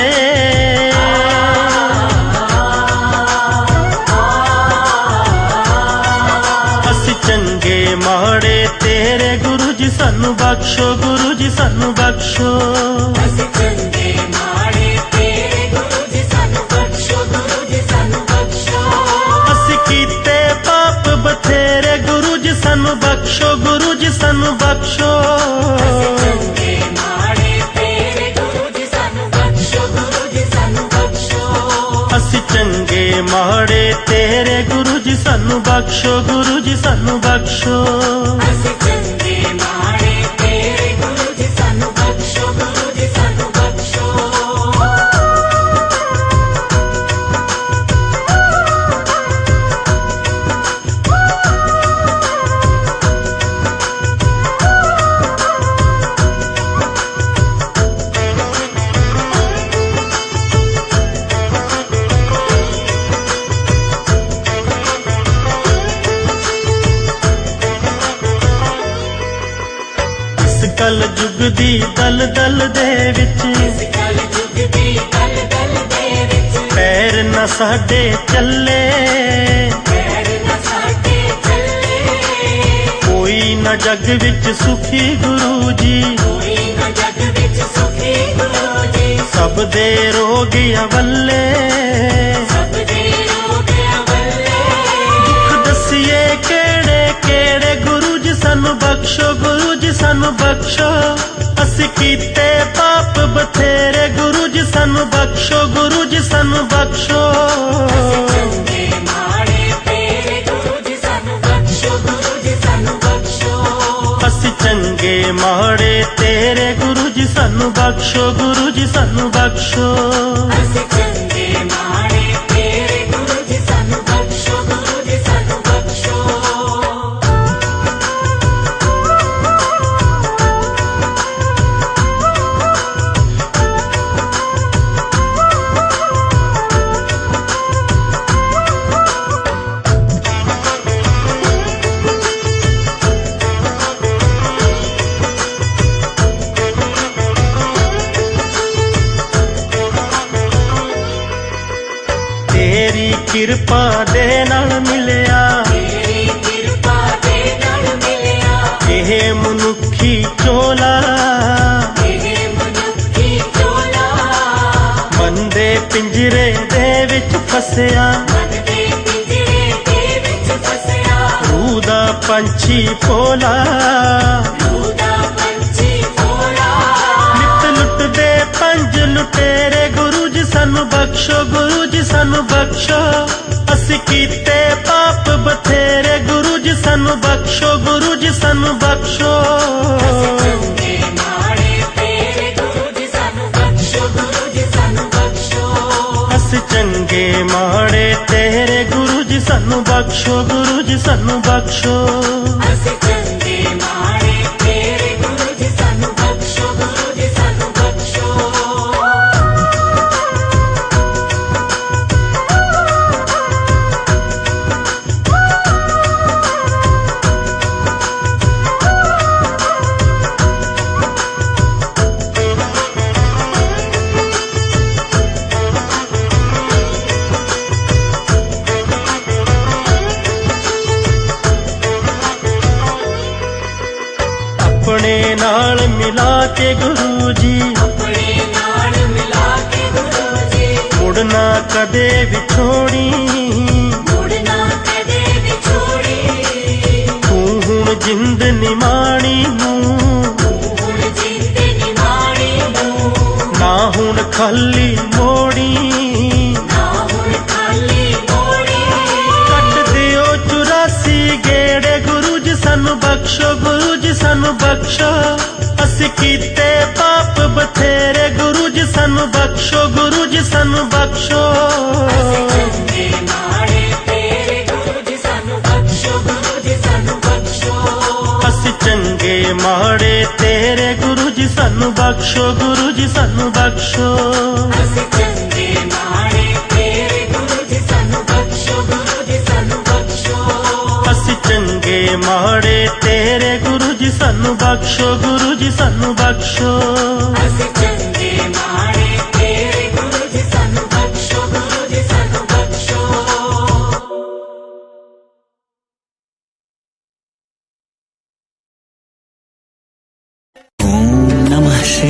ਅਸੀਂ ਚੰਗੇ ਮਾੜੇ ਤੇਰੇ ਗੁਰੂ ਜੀ ਸਾਨੂੰ ਬਖਸ਼ੋ ਗੁਰੂ ਜੀ ਸਾਨੂੰ ਬਖਸ਼ੋ ਅਸੀਂ ਚੰਗੇ ਮਾੜੇ ਤੇਰੇ ਗੁਰੂ ਜੀ ਸਾਨੂੰ ਬਖਸ਼ੋ ਗੁਰੂ ਜੀ ਸਾਨੂੰ ਬਖਸ਼ੋ ਅਸੀਂ ਕੀਤੇ ਪਾਪ ਬਥੇਰੇ ਗੁਰੂ ਜੀ ਸਾਨੂੰ ਬਖਸ਼ੋ ਗੁਰੂ ਜੀ ਸਾਨੂੰ ਬਖਸ਼ੋ ਅਸੀਂ ਚੰਗੇ ਮਾੜੇ ਤੇਰੇ ਗੁਰੂ ਜੀ ਸਾਨੂੰ ਬਖਸ਼ੋ ਗੁਰੂ ਜੀ ਸਾਨੂੰ ਬਖਸ਼ੋ ਅਸੀਂ ਚੰਗੇ ਮਾੜੇ ਤੇਰੇ ਗੁਰੂ ਜੀ ਸਾਨੂੰ ਬਖਸ਼ੋ ਗੁਰੂ ਜੀ ਸਾਨੂੰ ਬਖਸ਼ੋ ਅਸੀਂ ਚੰਗੇ ਮਾੜੇ ਤੇਰੇ ਗੁਰੂ ਜੀ ਸਾਨੂੰ ਬਖਸ਼ੋ ਗੁਰੂ ਜੀ ਸਾਨੂੰ ਬਖਸ਼ੋ ਇਸ ਕਲ ਯੁਗ ਦੀ ਦਲਦਲ ਦੇ ਵਿੱਚ ਇਸ ਕਲ ਯੁਗ ਦੀ ਦਲਦਲ ਦੇ ਵਿੱਚ ਪੈਰ ਨਾ ਸਾਡੇ ਚੱਲੇ ਪੈਰ ਨਾ ਸਾਡੇ ਚੱਲੇ ਕੋਈ ਨਾ ਜਗ ਵਿੱਚ ਸੁਖੀ ਗੁਰੂ ਜੀ ਕੋਈ ਨਾ ਜਗ ਵਿੱਚ ਸੁਖੀ ਗੁਰੂ ਜੀ ਸਭ ਦੇ ਰੋਗ ਅਵੱਲੇ ਸਭ ਦੇ ਰੋਗ ਅਵੱਲੇ ਦੁੱਖ ਦਸੀਏ ਕਿਹੜੇ ਕਿਹੜੇ ਗੁਰੂ ਜੀ ਸਾਨੂੰ ਬਖਸ਼ੋ ਗੁਰੂ ਜੀ ਸਾਨੂੰ ਬਖਸ਼ੋ ਅਸੀਂ ਕੀਤੇ ਪਾਪ ਬਥੇਰੇ ਗੁਰੂ ਜੀ ਸਾਨੂੰ ਬਖਸ਼ੋ ਗੁਰੂ ਜੀ ਸਾਨੂੰ ਬਖਸ਼ੋ ਅਸੀਂ ਚੰਗੇ ਮਾੜੇ ਤੇਰੇ ਗੁਰੂ ਜੀ ਸਾਨੂੰ ਬਖਸ਼ੋ ਗੁਰੂ ਜੀ ਸਾਨੂੰ ਬਖਸ਼ੋ ਅਸੀਂ ਚੰਗੇ ਮਾੜੇ ਤੇਰੇ ਗੁਰੂ ਜੀ ਸਾਨੂੰ ਬਖਸ਼ੋ ਗੁਰੂ ਜੀ ਸਾਨੂੰ ਬਖਸ਼ੋ ਅਸੀਂ ਚੰਗੇ ਮਾੜੇ ਤੇਰੇ ਗੁਰੂ ਜੀ ਸਾਨੂੰ ਬਖਸ਼ੋ ਗੁਰੂ ਜੀ ਸਾਨੂੰ ਬਖਸ਼ੋ ਤੇਰੀ ਕਿਰਪਾ ਦੇ ਨਾਲ ਮਿਲਿਆ ਤੇਰੀ ਕਿਰਪਾ ਦੇ ਨਾਲ ਮਿਲਿਆ ਇਹ ਮਨੁੱਖੀ ਝੋਲਾ ਇਹ ਮਨੁੱਖੀ ਝੋਲਾ ਮਨ ਦੇ ਪਿੰਜਰੇ ਦੇ ਵਿੱਚ ਫਸਿਆ ਮਨ ਦੇ ਪਿੰਜਰੇ ਦੇ ਵਿੱਚ ਫਸਿਆ ਰੂਹ ਦਾ ਪੰਛੀ ਭੋਲਾ ਰੂਹ ਦਾ ਪੰਛੀ ਭੋਲਾ ਨਿਤ ਲੁੱਟਦੇ ਪੰਜ ਲੁਟੇਰੇ ਗੁਰੂ ਜੀ ਸਾਨੂੰ ਬਖਸ਼ੋ ਗੁਰੂ ਜੀ ਸਾਨੂੰ ਬਖਸ਼ੋ ਅਸੀਂ ਕੀਤੇ ਪਾਪ ਬਥੇਰੇ ਗੁਰੂ ਜੀ ਸਾਨੂੰ ਬਖਸ਼ੋ ਗੁਰੂ ਜੀ ਸਾਨੂੰ ਬਖਸ਼ੋ ਅਸੀਂ ਚੰਗੇ ਮਾੜੇ ਤੇਰੇ ਗੁਰੂ ਜੀ ਸਾਨੂੰ ਬਖਸ਼ੋ ਗੁਰੂ ਜੀ ਸਾਨੂੰ ਬਖਸ਼ੋ ਅਸੀਂ ਚੰਗੇ ਮਾੜੇ ਤੇਰੇ ਗੁਰੂ ਜੀ ਸਾਨੂੰ ਬਖਸ਼ੋ ਗੁਰੂ ਜੀ ਸਾਨੂੰ ਬਖਸ਼ੋ ਅਸੀਂ ਚੰਗੇ ਮਾੜੇ ਤੇਰੇ ਗੁਰੂ ਜੀ ਸਾਨੂੰ ਬਖਸ਼ੋ ਗੁਰੂ ਜੀ ਸਾਨੂੰ ਬਖਸ਼ੋ ਆਪਣੇ ਨਾਲ ਮਿਲਾ ਕੇ ਗੁਰੂ ਜੀ ਆਪਣੇ ਨਾਲ ਮਿਲਾ ਕੇ ਗੁਰੂ ਜੀ ਮੁੜਨਾ ਕਦੇ ਵਿਛੋੜੀ ਮੁੜਨਾ ਕਦੇ ਵਿਛੋੜੀ ਤੂੰ ਹੁਣ ਜਿੰਦ ਨਿਮਾਣੀ ਨੂੰ ਹੁਣ ਜਿੰਦ ਨਿਮਾਣੀ ਨੂੰ ਨਾ ਹੁਣ ਖਾਲੀ ਮੋੜੀ ਨਾ ਹੁਣ ਖਾਲੀ ਮੋੜੀ ਕੱਟ ਦਿਓ 84 ਗੇੜੇ ਗੁਰੂ ਜੀ ਸਾਨੂੰ ਬਖਸ਼ੋ ਗੁਰੂ ਜੀ ਸਾਨੂੰ ਬਖਸ਼ੋ ਅਸੀਂ ਕੀਤੇ ਪਾਪ ਬਥੇਰੇ ਗੁਰੂ ਜੀ ਸਾਨੂੰ ਬਖਸ਼ੋ ਗੁਰੂ ਜੀ ਸਾਨੂੰ ਬਖਸ਼ੋ ਅਸੀਂ ਚੰਗੇ ਮਾੜੇ ਤੇਰੇ ਗੁਰੂ ਜੀ ਸਾਨੂੰ ਬਖਸ਼ੋ ਗੁਰੂ ਜੀ ਸਾਨੂੰ ਬਖਸ਼ੋ ਅਸੀਂ ਚੰਗੇ ਮਾੜੇ ਤੇਰੇ ਗੁਰੂ ਜੀ ਸਾਨੂੰ ਬਖਸ਼ੋ ਗੁਰੂ ਜੀ ਸਾਨੂੰ ਬਖਸ਼ੋ ਅਸੀਂ ਚੰਗੇ ਮਾੜੇ ਤੇਰੇ ਗੁਰੂ ਜੀ ਸਾਨੂੰ ਬਖਸ਼ੋ ਗੁਰੂ ਜੀ ਸਾਨੂੰ ਬਖਸ਼ੋ ਅਸੀਂ ਚੰਗੇ ਮਾੜੇ ਤੇਰੇ ਗੁਰੂ ਜੀ ਸਾਨੂੰ ਬਖਸ਼ੋ ਗੁਰੂ ਜੀ ਸਾਨੂੰ ਬਖਸ਼ੋ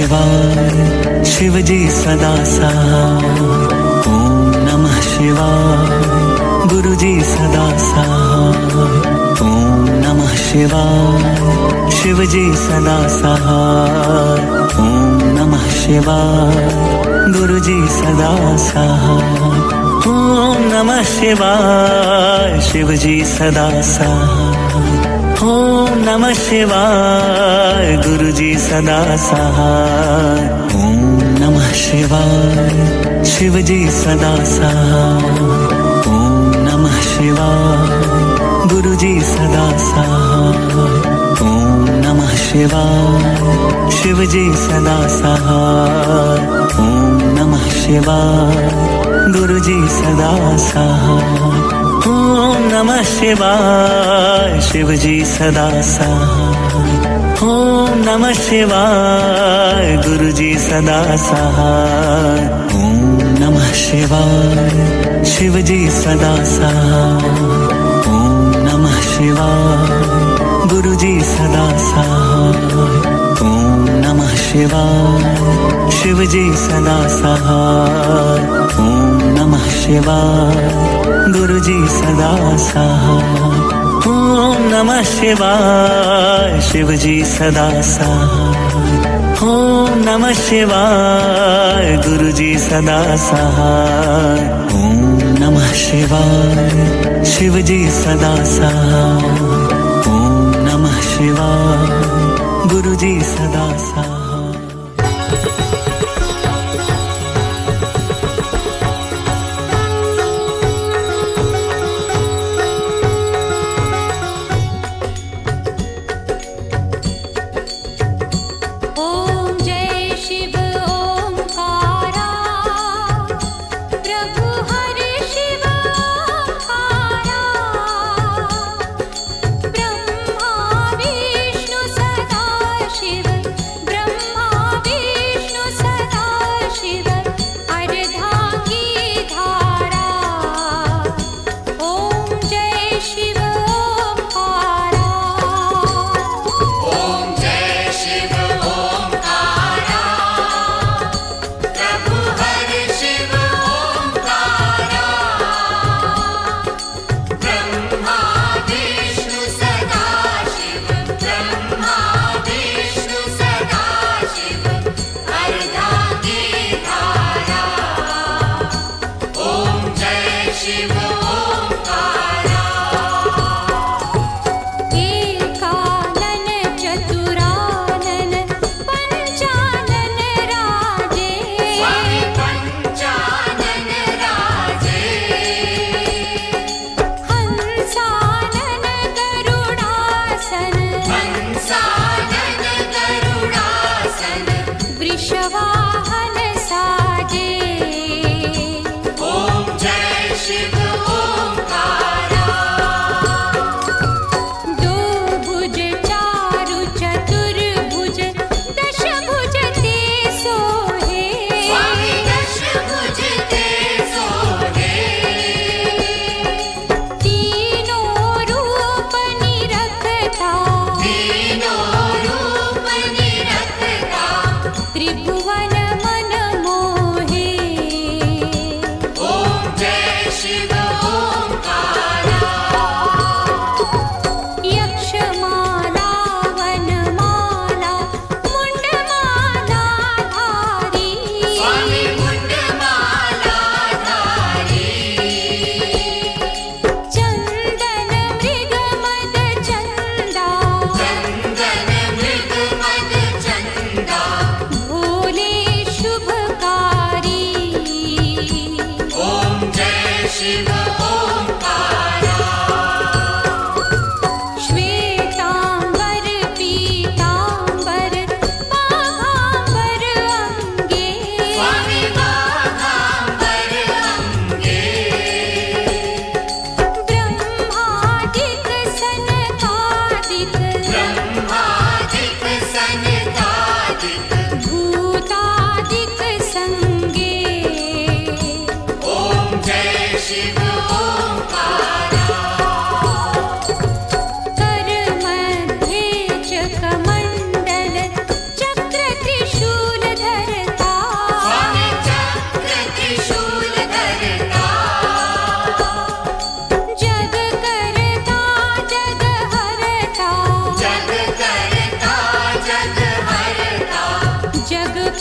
शिवाय शिव जी सदा सहाय। ओम नमः शिवाय गुरु जी सदा सहाय। ओम नमः शिवाय शिव जी सदा सहाय। ओम नमः शिवाय गुरु जी सदा सहाय। ओम नमः शिवाय शिव जी सदा सहाय। ओम नमः शिवाय गुरु जी सदा सहाय। ओम नमः शिवाय शिव जी सदा सहाय। ओम नमः शिवाय गुरु जी सदा सहाय। ओम नमः शिवाय शिव जी सदा सहाय। ओम नमः शिवाय गुरु जी सदा सहाय। ओम नमः शिवाय शिव जी सदा सहाय। ओम नमः शिवाय गुरु जी सदा सहाय। ओम नमः शिवाय शिव जी सदा सहाय। ओम नमः शिवाय गुरु जी सदा सहाय। ओम नमः शिवाय शिव जी सदा सहाय। ओम नमः शिवाय गुरु जी सदा सहाय। ओम नमः शिवाय शिव जी सदा सहाय। ओम नमः शिवाय गुरु जी सदा सहाय। ओम नमः शिवाय शिव जी सदा सहाय। ओम नमः शिवाय गुरु जी सदा सहाय।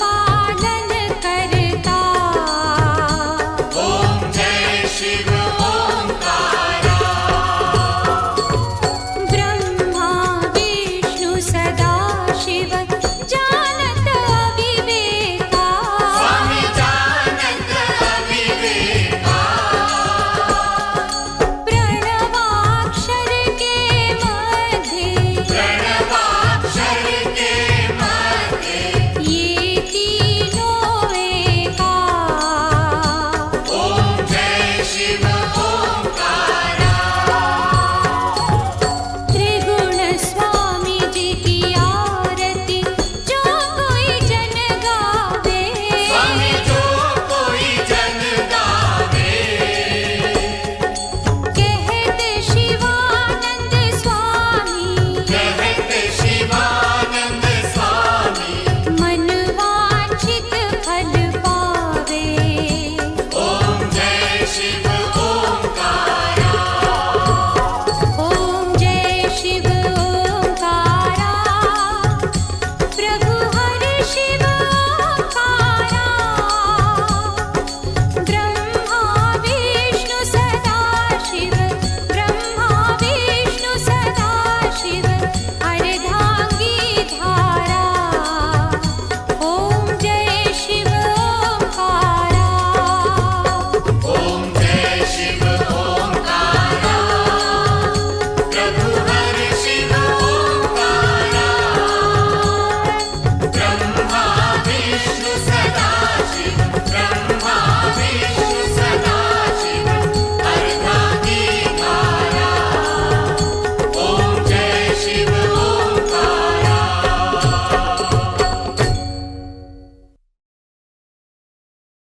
पार